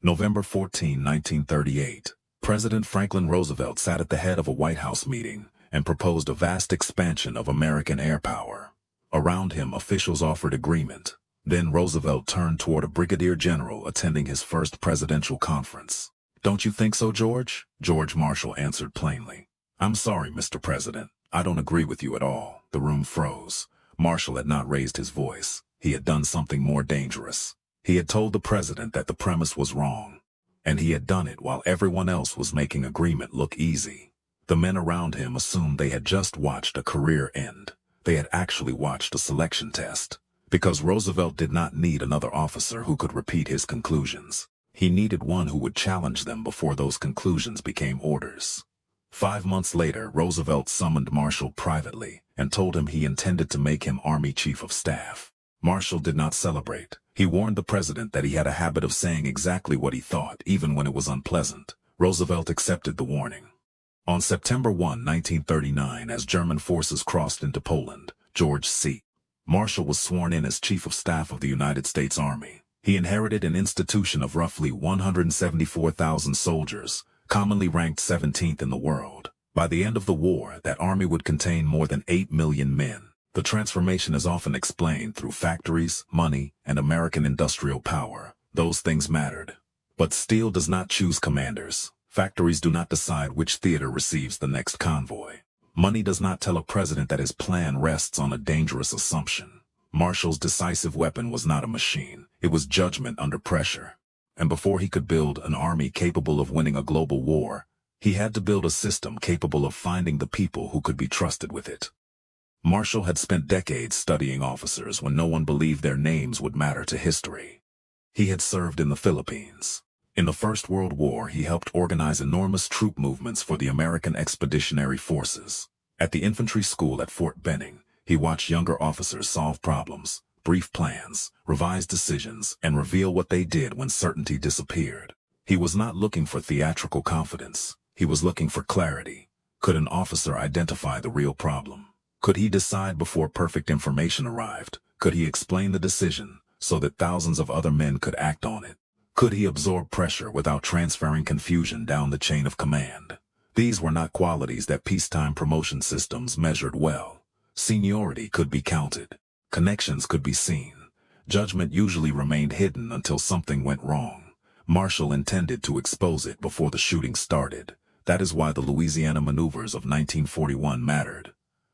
November 14, 1938. President Franklin Roosevelt sat at the head of a White House meeting and proposed a vast expansion of American air power. Around him, officials offered agreement. Then Roosevelt turned toward a brigadier general attending his first presidential conference. "Don't you think so, George?" George Marshall answered plainly. "I'm sorry, Mr. President. I don't agree with you at all." The room froze. Marshall had not raised his voice. He had done something more dangerous. He had told the president that the premise was wrong. And he had done it while everyone else was making agreement look easy. The men around him assumed they had just watched a career end. They had actually watched a selection test. Because Roosevelt did not need another officer who could repeat his conclusions. He needed one who would challenge them before those conclusions became orders. 5 months later, Roosevelt summoned Marshall privately and told him he intended to make him Army Chief of Staff. Marshall did not celebrate. He warned the president that he had a habit of saying exactly what he thought, even when it was unpleasant. Roosevelt accepted the warning. On September 1, 1939, as German forces crossed into Poland, George C. Marshall was sworn in as Chief of Staff of the United States Army. He inherited an institution of roughly 174,000 soldiers, commonly ranked 17th in the world. By the end of the war, that army would contain more than 8 million men. The transformation is often explained through factories, money, and American industrial power. Those things mattered. But steel does not choose commanders. Factories do not decide which theater receives the next convoy. Money does not tell a president that his plan rests on a dangerous assumption. Marshall's decisive weapon was not a machine. It was judgment under pressure. And before he could build an army capable of winning a global war, he had to build a system capable of finding the people who could be trusted with it. Marshall had spent decades studying officers when no one believed their names would matter to history. He had served in the Philippines. In the First World War, he helped organize enormous troop movements for the American Expeditionary Forces. At the infantry school at Fort Benning, he watched younger officers solve problems, brief plans, revise decisions, and reveal what they did when certainty disappeared. He was not looking for theatrical confidence. He was looking for clarity. Could an officer identify the real problem? Could he decide before perfect information arrived? Could he explain the decision so that thousands of other men could act on it? Could he absorb pressure without transferring confusion down the chain of command? These were not qualities that peacetime promotion systems measured well. Seniority could be counted. Connections could be seen. Judgment usually remained hidden until something went wrong. Marshall intended to expose it before the shooting started. That is why the Louisiana Maneuvers of 1941 mattered.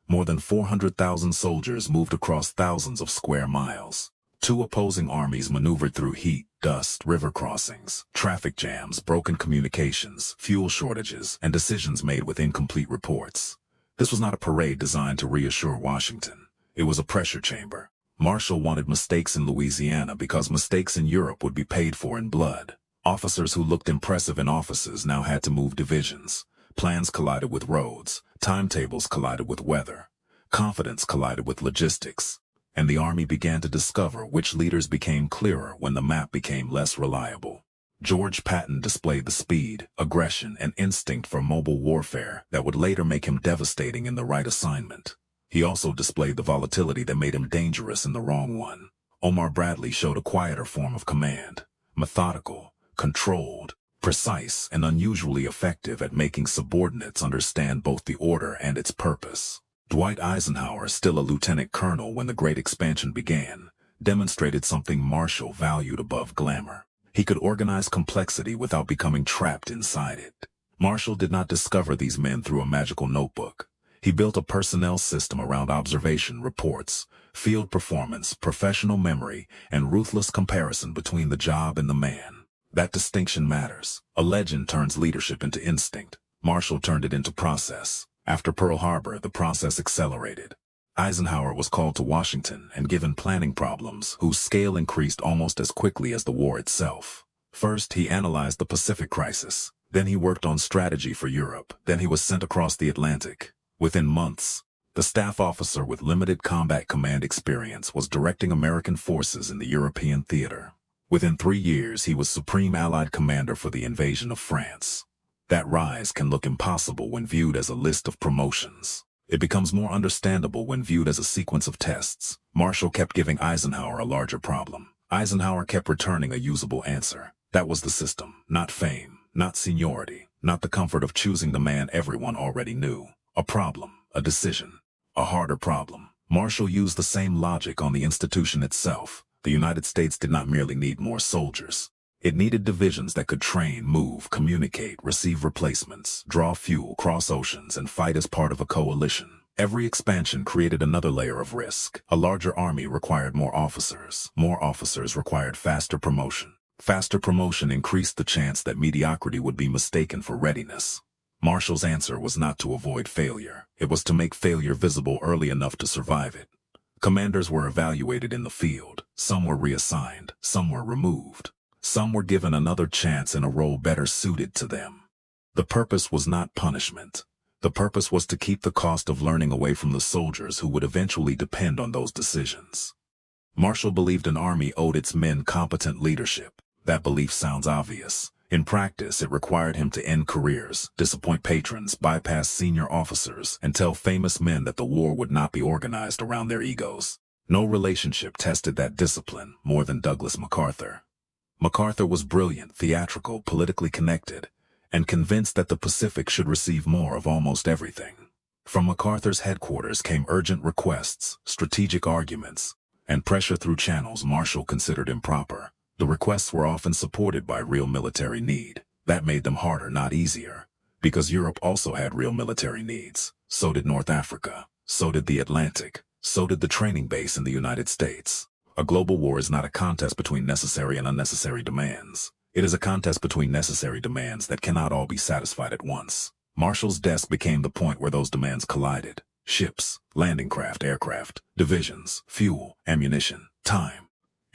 More than 400,000 soldiers moved across thousands of square miles. Two opposing armies maneuvered through heat, dust, river crossings, traffic jams, broken communications, fuel shortages, and decisions made with incomplete reports. This was not a parade designed to reassure Washington. It was a pressure chamber. Marshall wanted mistakes in Louisiana because mistakes in Europe would be paid for in blood. Officers who looked impressive in offices now had to move divisions. Plans collided with roads. Timetables collided with weather. Confidence collided with logistics. And the army began to discover which leaders became clearer when the map became less reliable. George Patton displayed the speed, aggression, and instinct for mobile warfare that would later make him devastating in the right assignment. He also displayed the volatility that made him dangerous in the wrong one. Omar Bradley showed a quieter form of command. Methodical, controlled, precise, and unusually effective at making subordinates understand both the order and its purpose. Dwight Eisenhower, still a lieutenant colonel when the Great Expansion began, demonstrated something Marshall valued above glamour. He could organize complexity without becoming trapped inside it. Marshall did not discover these men through a magical notebook. He built a personnel system around observation, reports, field performance, professional memory, and ruthless comparison between the job and the man. That distinction matters. A legend turns leadership into instinct. Marshall turned it into process. After Pearl Harbor, the process accelerated. Eisenhower was called to Washington and given planning problems whose scale increased almost as quickly as the war itself. First, he analyzed the Pacific crisis. Then he worked on strategy for Europe. Then he was sent across the Atlantic. Within months, the staff officer with limited combat command experience was directing American forces in the European theater. Within 3 years, he was Supreme Allied Commander for the invasion of France. That rise can look impossible when viewed as a list of promotions. It becomes more understandable when viewed as a sequence of tests. Marshall kept giving Eisenhower a larger problem. Eisenhower kept returning a usable answer. That was the system, not fame, not seniority, not the comfort of choosing the man everyone already knew. A problem, a decision, a harder problem. Marshall used the same logic on the institution itself. The United States did not merely need more soldiers. It needed divisions that could train, move, communicate, receive replacements, draw fuel, cross oceans, and fight as part of a coalition. Every expansion created another layer of risk. A larger army required more officers. More officers required faster promotion. Faster promotion increased the chance that mediocrity would be mistaken for readiness. Marshall's answer was not to avoid failure. It was to make failure visible early enough to survive it. Commanders were evaluated in the field. Some were reassigned. Some were removed. Some were given another chance in a role better suited to them. The purpose was not punishment. The purpose was to keep the cost of learning away from the soldiers who would eventually depend on those decisions. Marshall believed an army owed its men competent leadership. That belief sounds obvious. In practice, it required him to end careers, disappoint patrons, bypass senior officers, and tell famous men that the war would not be organized around their egos. No relationship tested that discipline more than Douglas MacArthur. MacArthur was brilliant, theatrical, politically connected, and convinced that the Pacific should receive more of almost everything. From MacArthur's headquarters came urgent requests, strategic arguments, and pressure through channels Marshall considered improper. The requests were often supported by real military need. That made them harder, not easier, because Europe also had real military needs. So did North Africa. So did the Atlantic. So did the training base in the United States. A global war is not a contest between necessary and unnecessary demands. It is a contest between necessary demands that cannot all be satisfied at once. Marshall's desk became the point where those demands collided. Ships, landing craft, aircraft, divisions, fuel, ammunition, time.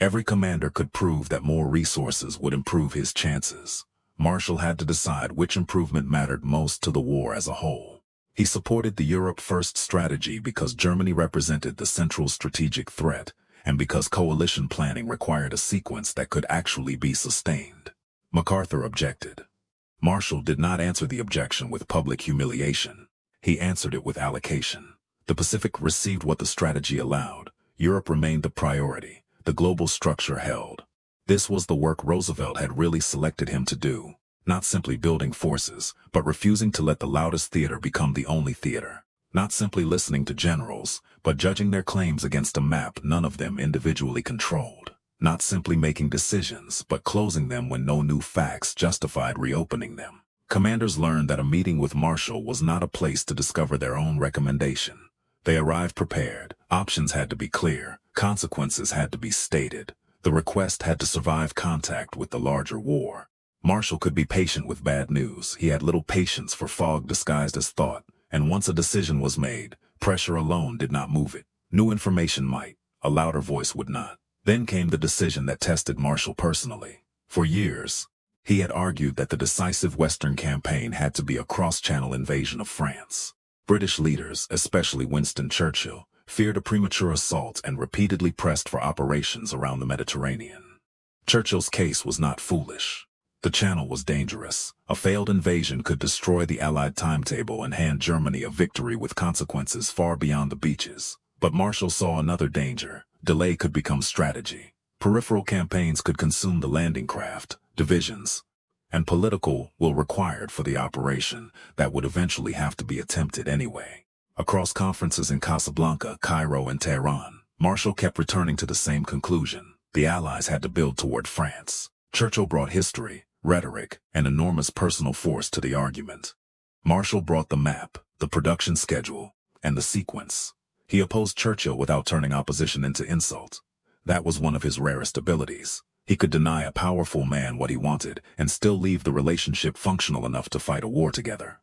Every commander could prove that more resources would improve his chances. Marshall had to decide which improvement mattered most to the war as a whole. He supported the Europe First strategy because Germany represented the central strategic threat, and because coalition planning required a sequence that could actually be sustained. MacArthur objected. Marshall did not answer the objection with public humiliation. He answered it with allocation. The Pacific received what the strategy allowed. Europe remained the priority. The global structure held. This was the work Roosevelt had really selected him to do, not simply building forces, but refusing to let the loudest theater become the only theater, not simply listening to generals, but judging their claims against a map none of them individually controlled, not simply making decisions, but closing them when no new facts justified reopening them. Commanders learned that a meeting with Marshall was not a place to discover their own recommendation. They arrived prepared. Options had to be clear. Consequences had to be stated. The request had to survive contact with the larger war. Marshall could be patient with bad news. He had little patience for fog disguised as thought, and once a decision was made, pressure alone did not move it. New information might, a louder voice would not. Then came the decision that tested Marshall personally. For years, he had argued that the decisive Western campaign had to be a cross-channel invasion of France. British leaders, especially Winston Churchill, feared a premature assault and repeatedly pressed for operations around the Mediterranean. Churchill's case was not foolish. The channel was dangerous. A failed invasion could destroy the Allied timetable and hand Germany a victory with consequences far beyond the beaches. But Marshall saw another danger. Delay could become strategy. Peripheral campaigns could consume the landing craft, divisions, and political will required for the operation that would eventually have to be attempted anyway. Across conferences in Casablanca, Cairo, and Tehran, Marshall kept returning to the same conclusion. The Allies had to build toward France. Churchill brought history, rhetoric, and enormous personal force to the argument. Marshall brought the map, the production schedule, and the sequence. He opposed Churchill without turning opposition into insult. That was one of his rarest abilities. He could deny a powerful man what he wanted and still leave the relationship functional enough to fight a war together.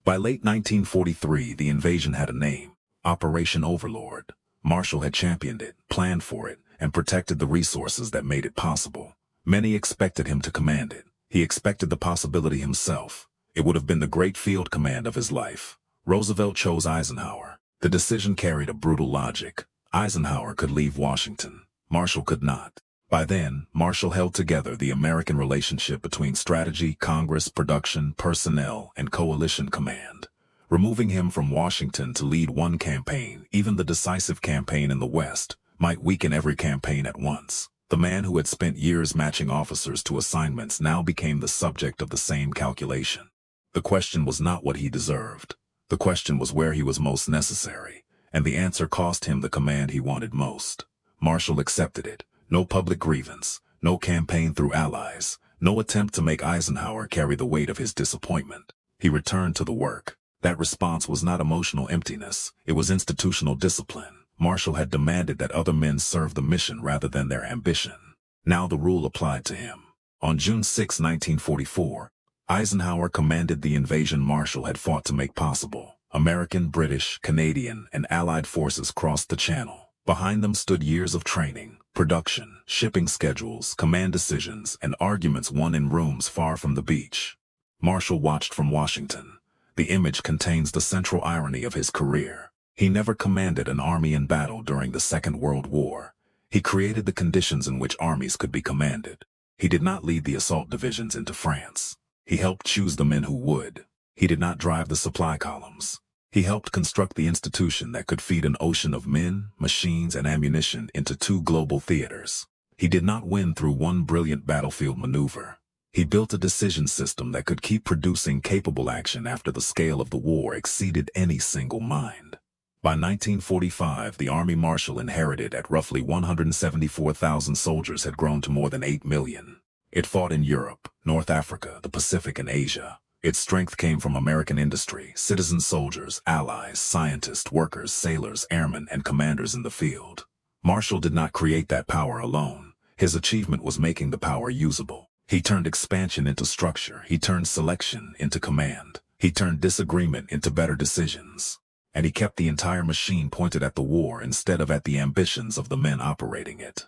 By late 1943, the invasion had a name, Operation Overlord. Marshall had championed it, planned for it, and protected the resources that made it possible. Many expected him to command it. He expected the possibility himself. It would have been the great field command of his life. Roosevelt chose Eisenhower. The decision carried a brutal logic. Eisenhower could leave Washington. Marshall could not. By then, Marshall held together the American relationship between strategy, Congress, production, personnel, and coalition command. Removing him from Washington to lead one campaign, even the decisive campaign in the West, might weaken every campaign at once. The man who had spent years matching officers to assignments now became the subject of the same calculation. The question was not what he deserved. The question was where he was most necessary, and the answer cost him the command he wanted most. Marshall accepted it. No public grievance, no campaign through allies, no attempt to make Eisenhower carry the weight of his disappointment. He returned to the work. That response was not emotional emptiness, it was institutional discipline. Marshall had demanded that other men serve the mission rather than their ambition. Now the rule applied to him. On June 6, 1944, Eisenhower commanded the invasion Marshall had fought to make possible. American, British, Canadian, and Allied forces crossed the Channel. Behind them stood years of training, production, shipping schedules, command decisions, and arguments won in rooms far from the beach. Marshall watched from Washington. The image contains the central irony of his career. He never commanded an army in battle during the Second World War. He created the conditions in which armies could be commanded. He did not lead the assault divisions into France. He helped choose the men who would. He did not drive the supply columns. He helped construct the institution that could feed an ocean of men, machines, and ammunition into 2 global theaters. He did not win through one brilliant battlefield maneuver. He built a decision system that could keep producing capable action after the scale of the war exceeded any single mind. By 1945, the Army Marshall inherited at roughly 174,000 soldiers had grown to more than 8 million. It fought in Europe, North Africa, the Pacific, and Asia. Its strength came from American industry, citizen soldiers, allies, scientists, workers, sailors, airmen, and commanders in the field. Marshall did not create that power alone. His achievement was making the power usable. He turned expansion into structure. He turned selection into command. He turned disagreement into better decisions. And he kept the entire machine pointed at the war instead of at the ambitions of the men operating it.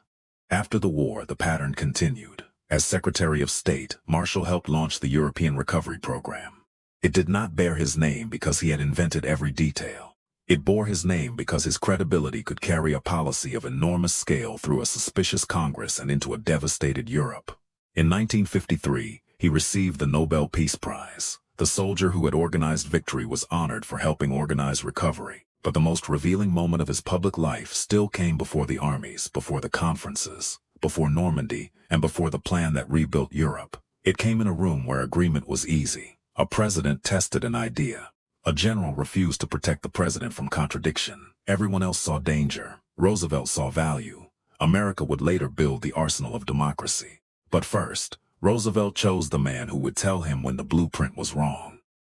After the war, the pattern continued. As Secretary of State, Marshall helped launch the European Recovery Program. It did not bear his name because he had invented every detail. It bore his name because his credibility could carry a policy of enormous scale through a suspicious Congress and into a devastated Europe. In 1953, he received the Nobel Peace Prize. The soldier who had organized victory was honored for helping organize recovery. But the most revealing moment of his public life still came before the armies, before the conferences, before Normandy, and before the plan that rebuilt Europe. It came in a room where agreement was easy. A president tested an idea. A general refused to protect the president from contradiction. Everyone else saw danger. Roosevelt saw value. America would later build the arsenal of democracy. But first, Roosevelt chose the man who would tell him when the blueprint was wrong.